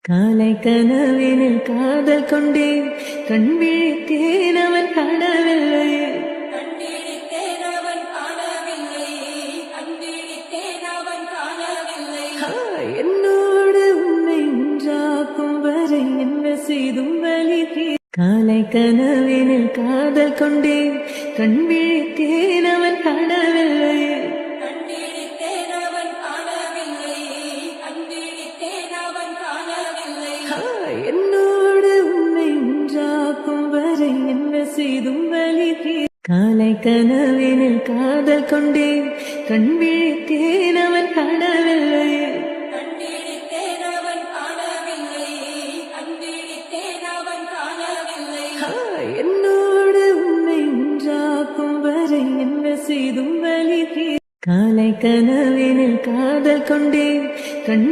காலை கனவினில் காதல் கொண்டேன், கண் விழித்தேன் அவன் காணவில்லை. என்னோடு உன்னை ஒன்றாக்கும் வரை என்ன செய்தும் வலி. காலை கனவினில் காதல் கொண்டேன், கண் விழித்தேன் அவன் காணவில்லை. என்னோடு உன்னை ஒன்றாக்கும் வரை என்ன செய்தும் வலி. காலை கனவினில் காதல் கொண்டேன், கண் விழித்தேன் அவன் காணவில்லை. என்னோடு உன்னை ஒன்றாக்கும் வரை என்ன செய்தும் வலி. காலை கனவினில் காதல் கொண்டேன், கண்